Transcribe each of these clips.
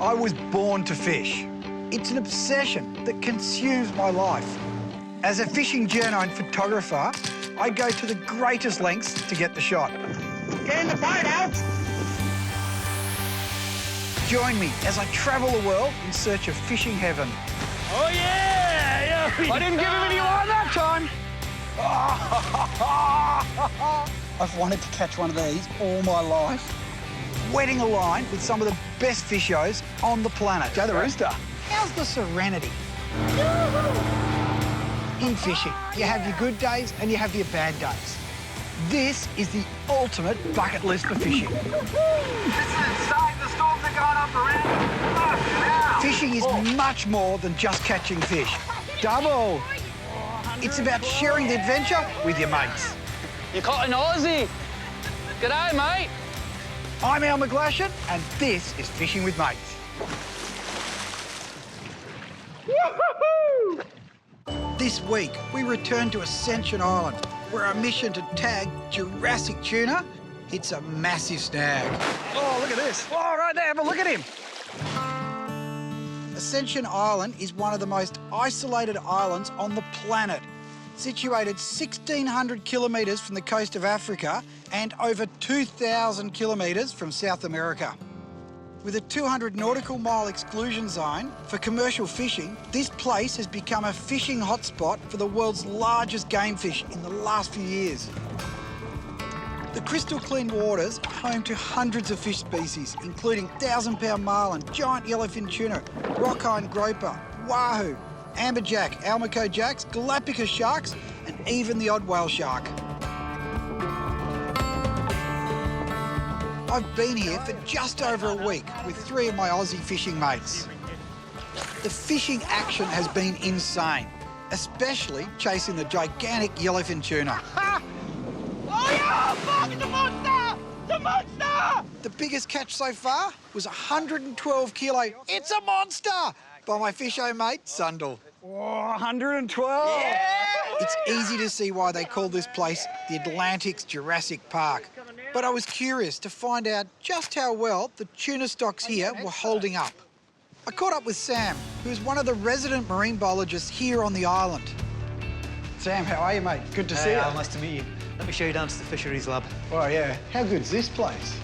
I was born to fish. It's an obsession that consumes my life. As a fishing journo and photographer, I go to the greatest lengths to get the shot. Getting the boat out! Join me as I travel the world in search of fishing heaven. Oh, yeah! I didn't give him any line that time. I've wanted to catch one of these all my life. Wetting a line with some of the best fishos on the planet. Joe the Rooster. How's the serenity? In fishing, you have your good days and you have your bad days. This is the ultimate bucket list for fishing. This is insane. The storms are going up around. Fishing is much more than just catching fish. Double. It's about sharing the adventure with your mates. You caught an Aussie. G'day, mate. I'm McGlashan, and this is Fishing with Mates. This week, we return to Ascension Island, where our mission to tag Jurassic tuna hits a massive snag. Oh, look at this. Oh, right there, have a look at him. Ascension Island is one of the most isolated islands on the planet, situated 1,600 kilometres from the coast of Africa and over 2,000 kilometres from South America. With a 200 nautical mile exclusion zone for commercial fishing, this place has become a fishing hotspot for the world's largest game fish in the last few years. The crystal clean waters are home to hundreds of fish species, including 1,000-pound marlin, giant yellowfin tuna, rock-eyed groper, wahoo, amberjack, almaco jacks, Galapagos sharks, and even the odd whale shark. I've been here for just over a week with 3 of my Aussie fishing mates. The fishing action has been insane, especially chasing the gigantic yellowfin tuna. Oh, yeah! Fuck, it's a monster! It's a monster! The biggest catch so far was 112 kilo. It's a monster! By my fisho mate, Sundal. Oh, 112! Yeah! It's easy to see why they call this place the Atlantic's Jurassic Park. But I was curious to find out just how well the tuna stocks here were holding up. I caught up with Sam, who is one of the resident marine biologists here on the island. Sam, how are you, mate? Good to see you. Nice to meet you. Let me show you down to the fisheries lab. Oh, yeah. How good's this place?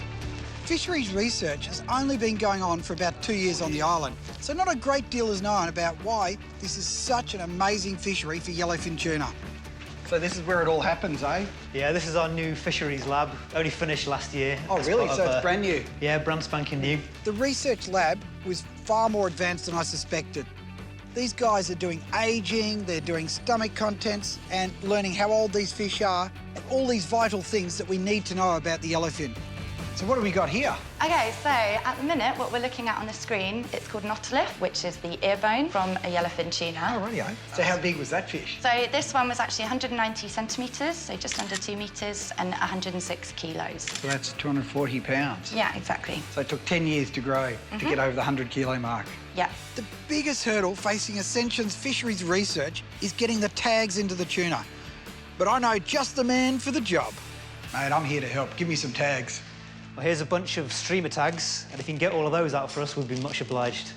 Fisheries research has only been going on for about 2 years on the island, so not a great deal is known about why this is such an amazing fishery for yellowfin tuna. So this is where it all happens, eh? Yeah, this is our new fisheries lab. Only finished last year. Oh, really? So it's brand new? Yeah, brand spanking new. The research lab was far more advanced than I suspected. These guys are doing ageing, they're doing stomach contents and learning how old these fish are and all these vital things that we need to know about the yellowfin. So what have we got here? OK, so at the minute, what we're looking at on the screen, it's called an otolith, which is the ear bone from a yellowfin tuna. Oh, rightio. So how big was that fish? So this one was actually 190 centimetres, so just under 2 metres, and 106 kilos. So that's 240 pounds. Yeah, exactly. So it took 10 years to grow to get over the 100 kilo mark. Yeah. The biggest hurdle facing Ascension's fisheries research is getting the tags into the tuna. But I know just the man for the job. Mate, I'm here to help. Give me some tags. Well, here's a bunch of streamer tags, and if you can get all of those out for us, we'd be much obliged.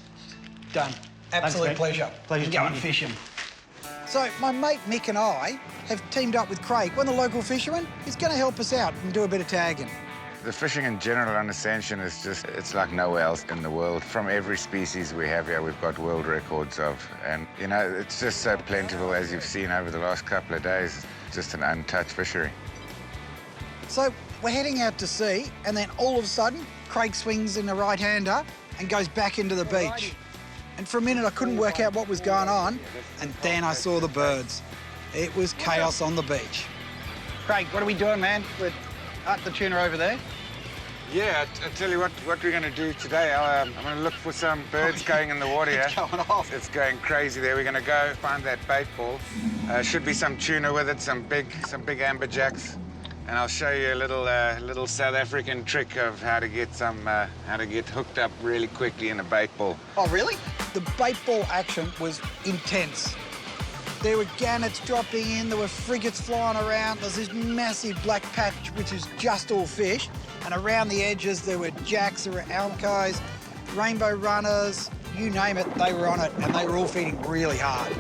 Done. Absolute Thanks, pleasure. Pleasure Go and fishing. So my mate Mick and I have teamed up with Craig, one of the local fishermen. He's going to help us out and do a bit of tagging. The fishing in general on Ascension is just, it's like nowhere else in the world. From every species we have here, we've got world records of. And, you know, it's just so plentiful, as you've seen over the last couple of days. It's just an untouched fishery. So we're heading out to sea, and then all of a sudden, Craig swings in the right-hander and goes back into the beach. And for a minute, I couldn't work out what was going on, and then I saw the birds. It was chaos on the beach. Craig, what are we doing, man? We're at the tuna over there. Yeah, I tell you what we're going to do today. I'm going to look for some birds going in the water here. It's going off. It's going crazy there. We're going to go find that bait ball. Should be some tuna with it, some big amberjacks. And I'll show you a little South African trick of how to get hooked up really quickly in a bait ball. Oh, really? The bait ball action was intense. There were gannets dropping in, there were frigates flying around. There's this massive black patch, which is just all fish. And around the edges, there were jacks, there were almacos. rainbow runners, you name it, they were on it, and they were all feeding really hard.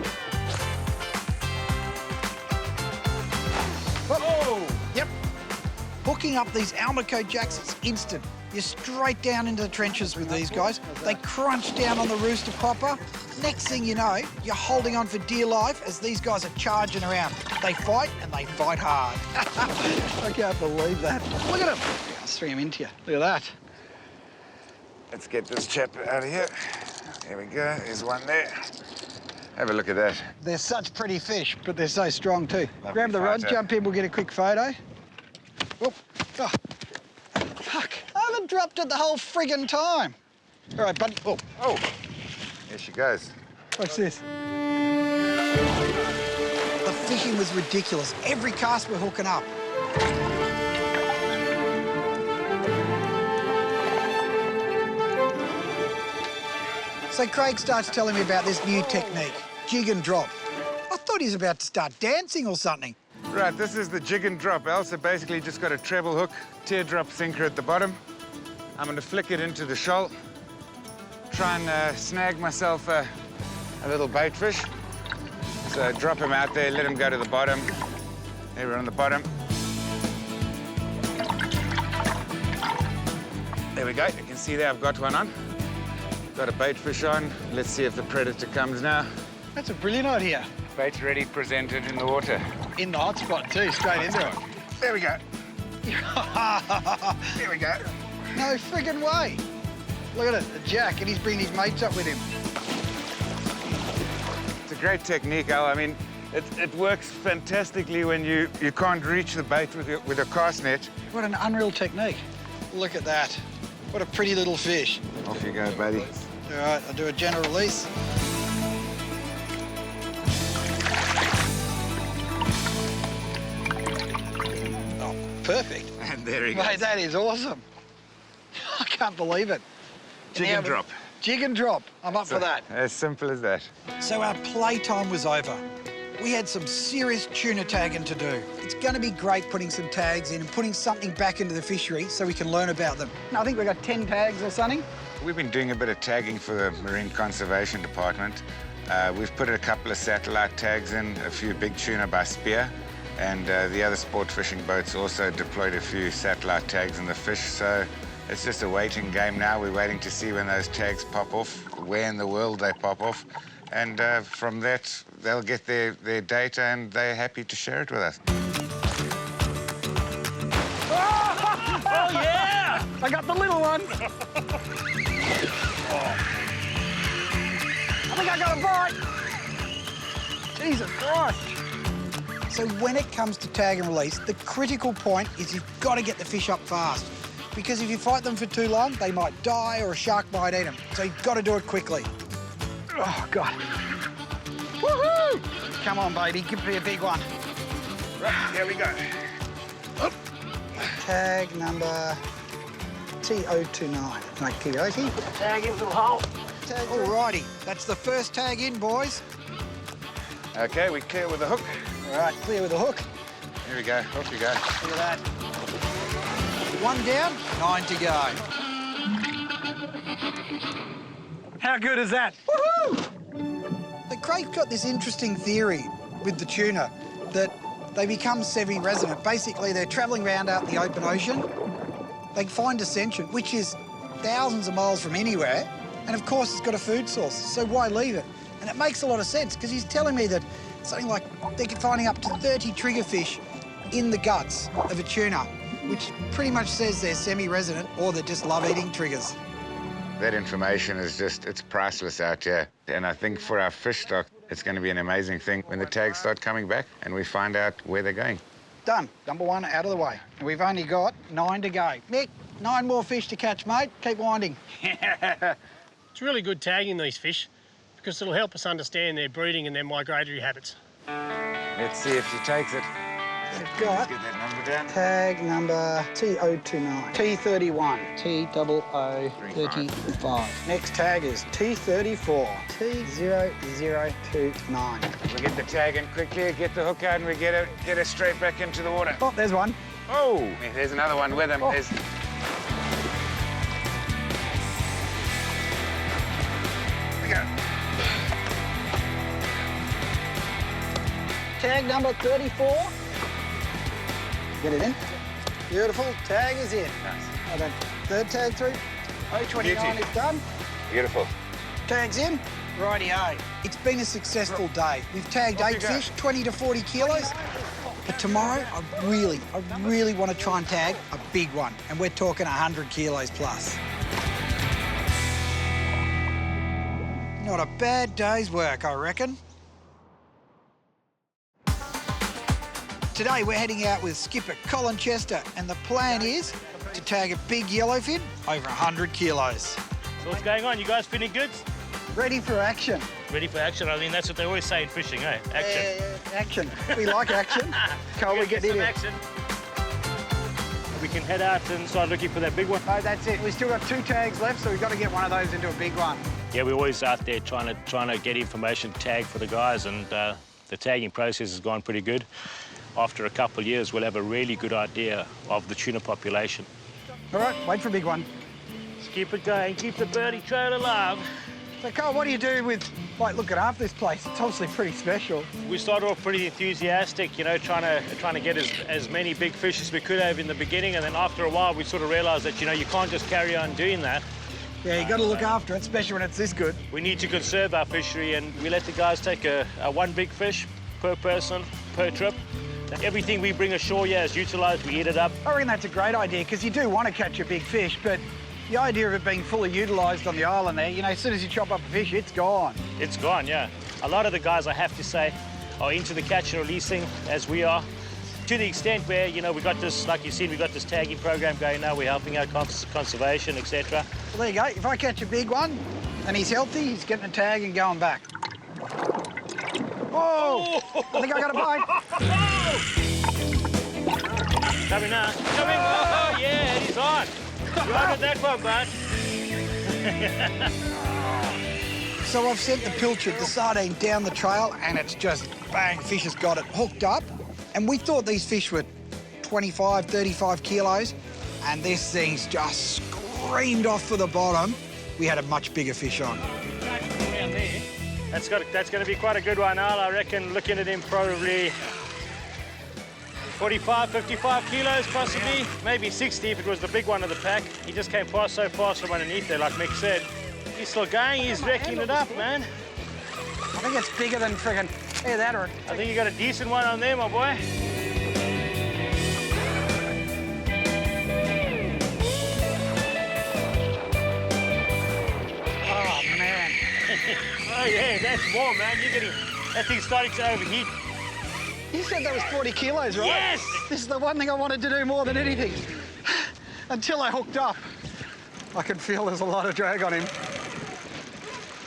Oh! Yep. Hooking up these Almaco jacks is instant. You're straight down into the trenches with these guys. They crunch down on the rooster popper. Next thing you know, you're holding on for dear life as these guys are charging around. They fight, and they fight hard. I can't believe that. Look at them. I'll string them into you. Look at that. Let's get this chap out of here. There we go. There's one there. Have a look at that. They're such pretty fish, but they're so strong too. Lovely Grab the rod, fighter. jump in, we'll get a quick photo. Oh, oh. Fuck, I haven't dropped it the whole friggin' time. All right, buddy. Oh, Oh, there she goes. what's this? The fishing was ridiculous. Every cast we're hooking up. So Craig starts telling me about this new technique, jig and drop. I thought he was about to start dancing or something. Right, this is the jig and drop. Elsa basically just got a treble hook, teardrop sinker at the bottom. I'm going to flick it into the shoal, try and snag myself a little bait fish. So drop him out there, let him go to the bottom. There, we're on the bottom. There we go. You can see there I've got one on. Got a bait fish on. Let's see if the predator comes now. That's a brilliant idea. Bait ready, presented in the water. In the hotspot too, straight into it. There we go. There we go. No friggin' way. Look at it, the jack, and he's bringing his mates up with him. It's a great technique, Al. I mean, it works fantastically when you can't reach the bait with a cast net. What an unreal technique. Look at that. What a pretty little fish. Off you go, buddy. All right, I'll do a gentle release. Oh, perfect. And there he goes. Mate, that is awesome. I can't believe it. Jig and drop. Jig and drop. I'm up for that. As simple as that. So our playtime was over. We had some serious tuna tagging to do. It's going to be great putting some tags in and putting something back into the fishery so we can learn about them. I think we've got 10 tags or something. We've been doing a bit of tagging for the Marine Conservation Department. We've put a couple of satellite tags in, a few big tuna by spear, and the other sport fishing boats also deployed a few satellite tags in the fish. So it's just a waiting game now. We're waiting to see when those tags pop off, where in the world they pop off. And from that, they'll get their data and they're happy to share it with us. Oh, yeah! I got the little one. I think I got a bite. Jesus Christ. So when it comes to tag and release, the critical point is you've got to get the fish up fast. Because if you fight them for too long, they might die or a shark might eat them. So you've got to do it quickly. Oh, God. Woohoo! Come on, baby, give me a big one. Right, here we go. Tag number T029. Okie dokie. Tag into the hole. All righty, that's the first tag in, boys. Okay, we clear with the hook. All right, clear with the hook. Here we go, off you go. Look at that. One down, 9 to go. How good is that? Woohoo! The Craig's got this interesting theory with the tuna that they become semi-resident. Basically, they're travelling around out in the open ocean. They find Ascension, which is thousands of miles from anywhere, and of course it's got a food source, so why leave it? And it makes a lot of sense, because he's telling me that something like they're finding up to 30 triggerfish in the guts of a tuna, which pretty much says they're semi-resident or they just love eating triggers. That information is just, it's priceless out here. And I think for our fish stock, it's going to be an amazing thing when the tags start coming back and we find out where they're going. Done. Number one out of the way. And we've only got 9 to go. Mick, 9 more fish to catch, mate. Keep winding. It's really good tagging these fish because it'll help us understand their breeding and their migratory habits. Let's see if she takes it. We've got Get that number down. tag number T029. T31. T0035. Next tag is T34. T0029. We get the tag in quickly, get the hook out, and we get her straight back into the water. Oh, there's one. Oh, there's another one with him. Oh. tag number 34. Get it in. Beautiful, tag is in. Nice. Okay, third tag through. 029 is done. Beautiful. Tag's in. Rightio. It's been a successful day. We've tagged Off you 8 go. fish, 20 to 40 kilos. But tomorrow, I really want to try and tag a big one. And we're talking 100 kilos plus. Not a bad day's work, I reckon. Today, we're heading out with skipper Colin Chester, and the plan is to tag a big yellowfin over 100 kilos. So what's going on? You guys feeling good? Ready for action. Ready for action? I mean, that's what they always say in fishing, eh? Action. Yeah, action. We like action. Cole, we get in some here. action. We can head out and start looking for that big one. Oh, that's it. We've still got 2 tags left, so we've got to get one of those into a big one. Yeah, we're always out there trying to get information tag for the guys, and the tagging process has gone pretty good. After a couple of years, we'll have a really good idea of the tuna population. All right, wait for a big one. Just keep it going, keep the birdie trail alive. So, Cole, what do you do with, like, looking after this place? It's obviously pretty special. We started off pretty enthusiastic, you know, trying to get as many big fish as we could have in the beginning, and then after a while, we sort of realised that, you know, you can't just carry on doing that. Yeah, you got to look after it, especially when it's this good. We need to conserve our fishery, and we let the guys take a one big fish per person, per trip. Everything we bring ashore here is utilised, we eat it up. I reckon that's a great idea, because you do want to catch a big fish, but the idea of it being fully utilised on the island there, you know, as soon as you chop up a fish, it's gone. It's gone, yeah. A lot of the guys, I have to say, are into the catch and releasing, as we are, to the extent where, you know, we got this, like you've seen, we got this tagging program going now, we're helping out conservation, etc. Well, there you go. If I catch a big one and he's healthy, he's getting a tag and going back. Oh! I think I got a bite. Coming now, coming. Oh, yeah, he's on. You wanted that one, bud. So I've sent the pilchard, the sardine, down the trail, and it's just bang, fish has got it hooked up. And we thought these fish were 25, 35 kilos, and this thing's just screamed off for the bottom. We had a much bigger fish on. That's going to be quite a good one, Al. I reckon looking at him probably 45, 55 kilos possibly, maybe 60 if it was the big one of the pack. He just came past so fast from underneath there, like Mick said. He's still going, he's wrecking it up, man. I think it's bigger than friggin', yeah, that or... I think you got a decent one on there, my boy. Oh, man. Oh, yeah, that's more, man. You're getting... That thing's starting to overheat. You said that was 40 kilos, right? Yes! This is the one thing I wanted to do more than anything. Until I hooked up. I could feel there's a lot of drag on him.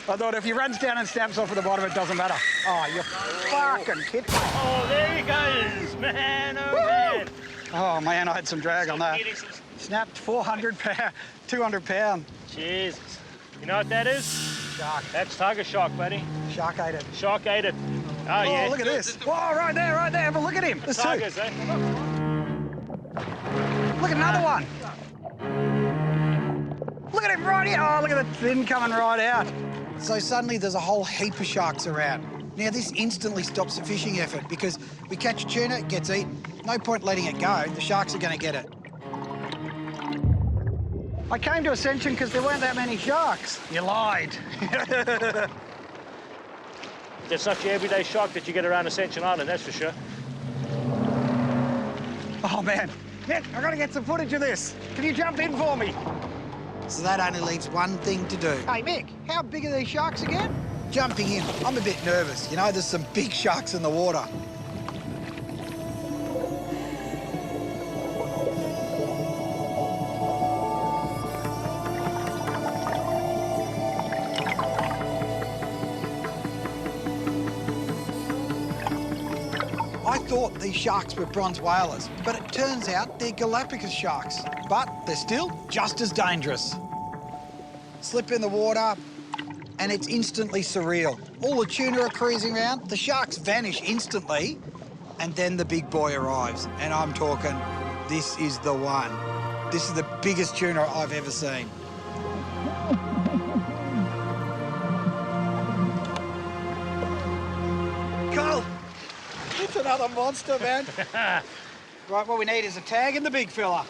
I thought if he runs down and snaps off at the bottom, it doesn't matter. Oh, you fucking kid. Oh, there he goes, man, oh, man. Oh, man, I had some drag on that. Snapped 400 pound, 200 pound. Jesus. You know what that is? Shark. That's tiger shark, buddy. Shark ate it. Shark ate it. Oh, yeah. Look at this. Oh, right there, right there. Have a look at him. There's 2. Tigers, eh? Look at another one. Look at him right here. Oh, look at the fin coming right out. So suddenly there's a whole heap of sharks around. Now this instantly stops the fishing effort because we catch a tuna, it gets eaten. No point letting it go, the sharks are going to get it. I came to Ascension because there weren't that many sharks. You lied. It's not your everyday shark that you get around Ascension Island, that's for sure. Oh, man. Nick, I've got to get some footage of this. Can you jump in for me? So that only leaves one thing to do. Hey, Mick, how big are these sharks again? Jumping in. I'm a bit nervous. You know, there's some big sharks in the water. I thought these sharks were bronze whalers, but it turns out they're Galapagos sharks. But they're still just as dangerous. Slip in the water, and it's instantly surreal. All the tuna are cruising around, the sharks vanish instantly, and then the big boy arrives. And I'm talking, this is the one. This is the biggest tuna I've ever seen. Cole, another monster, man. Right, what we need is a tag and the big fella.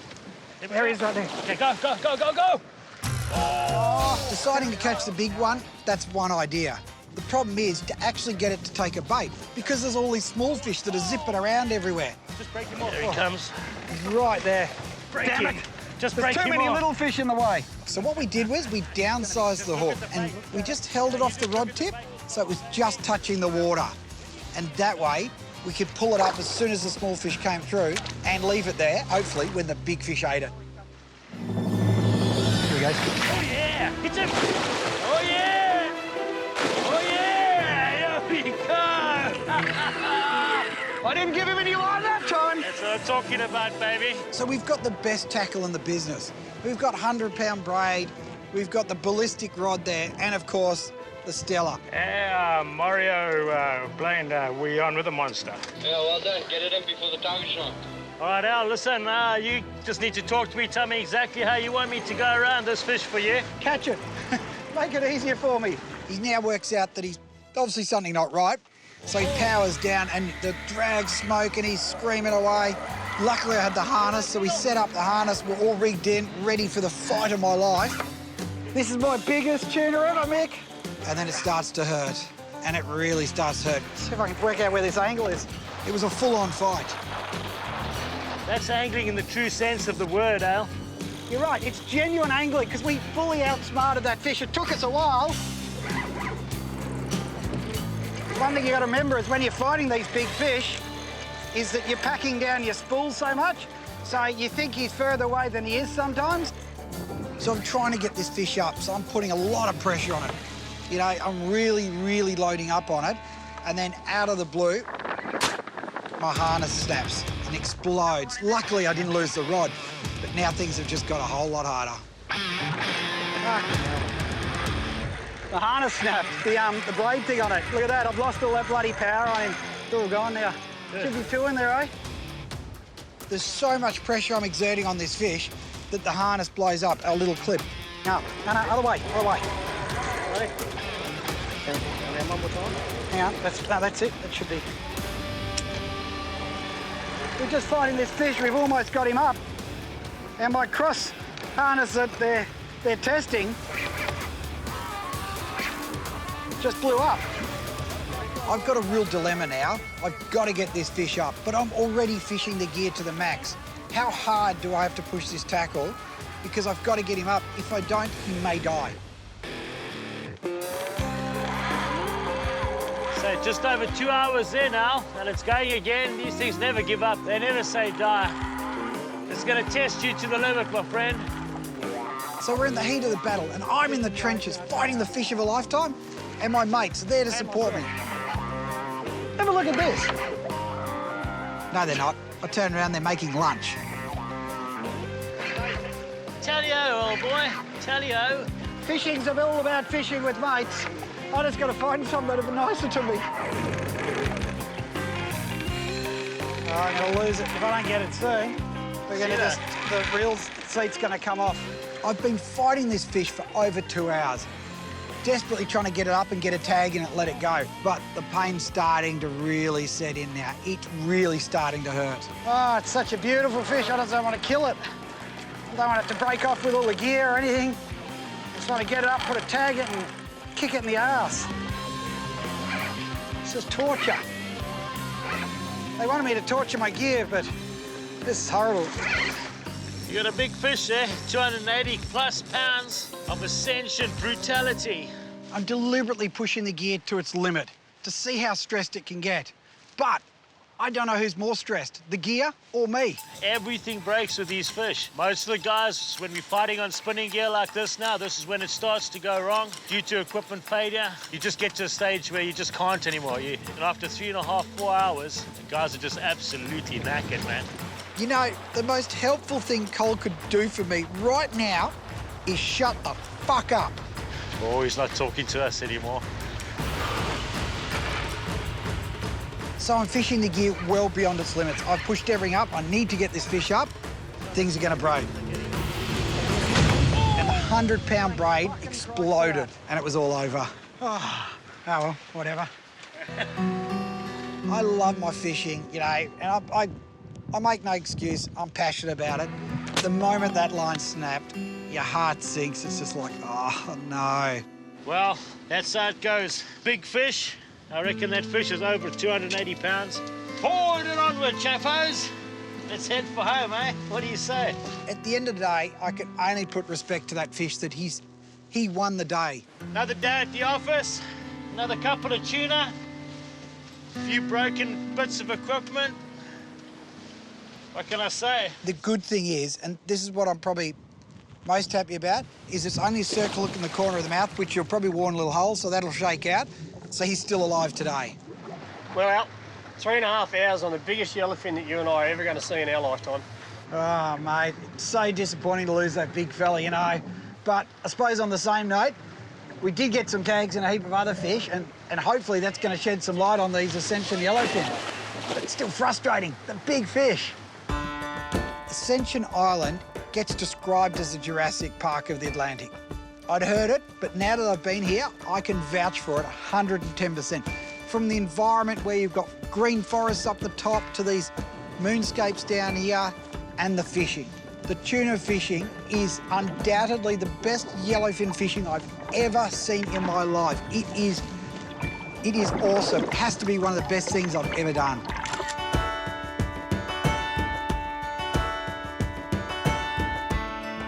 There he is right there. Okay, go, go, go, go, go! Deciding to catch the big one, that's one idea. The problem is to actually get it to take a bait because there's all these small fish that are zipping around everywhere. Just break him off. There he comes. He's right there. Break Damn him. it. Just There's break too him many off. little fish in the way. So what we did was we downsized the hook and we just held it off the rod tip so it was just touching the water. And that way we could pull it up as soon as the small fish came through and leave it there, hopefully, when the big fish ate it. Here he goes. Oh, yeah! Hit him! Oh, yeah! Oh, yeah! Here we go! I didn't give him any line that time. That's what I'm talking about, baby. So we've got the best tackle in the business. We've got 100-pound braid, we've got the ballistic rod there, and of course, the Stella. Yeah, Mario, Blaine, we on with the monster. Yeah, well done. Get it in before the target shot. All right, Al, listen, you just need to talk to me. Tell me exactly how you want me to go around this fish for you. Catch it. Make it easier for me. He now works out that he's obviously something not right. So he powers down and the drag's smoke and he's screaming away. Luckily I had the harness, so we set up the harness. We're all rigged in, ready for the fight of my life. This is my biggest tuna ever, Mick. And then it starts to hurt. And it really starts to hurt. See if I can work out where this angle is. It was a full-on fight. That's angling in the true sense of the word, Al. You're right, it's genuine angling because we fully outsmarted that fish. It took us a while. One thing you got to remember is when you're fighting these big fish is that you're packing down your spool so much, so you think he's further away than he is sometimes. So I'm trying to get this fish up, so I'm putting a lot of pressure on it. You know, I'm really, really loading up on it, and then out of the blue, my harness snaps and explodes. Luckily, I didn't lose the rod, but now things have just got a whole lot harder. The harness snapped, the blade thing on it. Look at that, I've lost all that bloody power on him. It's all gone now. Should be two in there, eh? There's so much pressure I'm exerting on this fish that the harness blows up a little clip. No, other way, other way. Ready? And one more time. Hang on, that's it, that should be. We're just fighting this fish, we've almost got him up. And my cross harness that they're testing just blew up. I've got a real dilemma now. I've got to get this fish up, but I'm already fishing the gear to the max. How hard do I have to push this tackle? Because I've got to get him up. If I don't, he may die. So just over 2 hours in now, and it's going again. These things never give up. They never say die. It's going to test you to the limit, my friend. So we're in the heat of the battle, and I'm in the trenches fighting the fish of a lifetime, and my mates are there to support me. Have a look at this. No, they're not. I turn around, they're making lunch. Tally-o, old boy. Tally-o. Fishing's all about fishing with mates. I just got to find some that are nicer to me. Oh, I'm going to lose it if I don't get it soon. We're going to just, the reel seat's going to come off. I've been fighting this fish for over 2 hours. Desperately trying to get it up and get a tag in it, let it go. But the pain's starting to really set in now. It's really starting to hurt. Oh, it's such a beautiful fish. I just don't want to kill it. I don't want it to break off with all the gear or anything. Just want to get it up, put a tag in it and kick it in the ass. This is torture. They wanted me to torture my gear, but this is horrible. You got a big fish there, 280 plus pounds of Ascension brutality. I'm deliberately pushing the gear to its limit to see how stressed it can get. But I don't know who's more stressed, the gear or me. Everything breaks with these fish. Most of the guys, when we're fighting on spinning gear like this now, this is when it starts to go wrong due to equipment failure. You just get to a stage where you just can't anymore. And after 3.5, 4 hours, the guys are just absolutely knackered, man. You know, the most helpful thing Cole could do for me right now is shut the fuck up. Oh, he's not talking to us anymore. So I'm fishing the gear well beyond its limits. I've pushed everything up. I need to get this fish up. Things are going to break. And the 100-pound braid exploded, and it was all over. Oh well, whatever. I love my fishing, you know, and I make no excuse. I'm passionate about it. The moment that line snapped, your heart sinks. It's just like, oh, no. Well, that's how it goes. Big fish. I reckon that fish is over 280 pounds. Forward and onward, chappos. Let's head for home, eh? What do you say? At the end of the day, I can only put respect to that fish that he won the day. Another day at the office, another couple of tuna, a few broken bits of equipment. What can I say? The good thing is, and this is what I'm probably most happy about, is it's only a circle hook in the corner of the mouth, which you'll probably warn a little hole, so that'll shake out. So he's still alive today. Well, Al, 3.5 hours on the biggest yellowfin that you and I are ever going to see in our lifetime. Oh, mate, it's so disappointing to lose that big fella, you know. But I suppose on the same note, we did get some tags and a heap of other fish, and hopefully that's going to shed some light on these Ascension yellowfin. But it's still frustrating, the big fish. Ascension Island gets described as the Jurassic Park of the Atlantic. I'd heard it, but now that I've been here, I can vouch for it 110%. From the environment where you've got green forests up the top to these moonscapes down here, and the fishing. The tuna fishing is undoubtedly the best yellowfin fishing I've ever seen in my life. It is awesome. It has to be one of the best things I've ever done.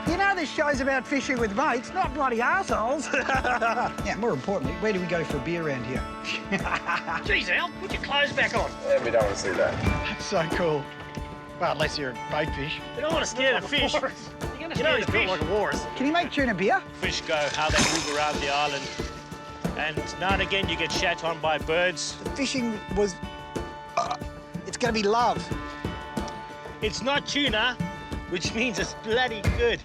You know this show's about fishing with mates, not bloody assholes. Yeah, more importantly, where do we go for a beer around here? Jeez, Al, put your clothes back on. Yeah, we don't want to see that. That's so cool. Well, unless you're a boatfish. You don't want to scare the fish. You're going to scare the fish. Like a walrus. Can you make tuna beer? Fish go, how they move around the island. And now and again you get shat on by birds. The fishing was... it's going to be love. It's not tuna, which means it's bloody good.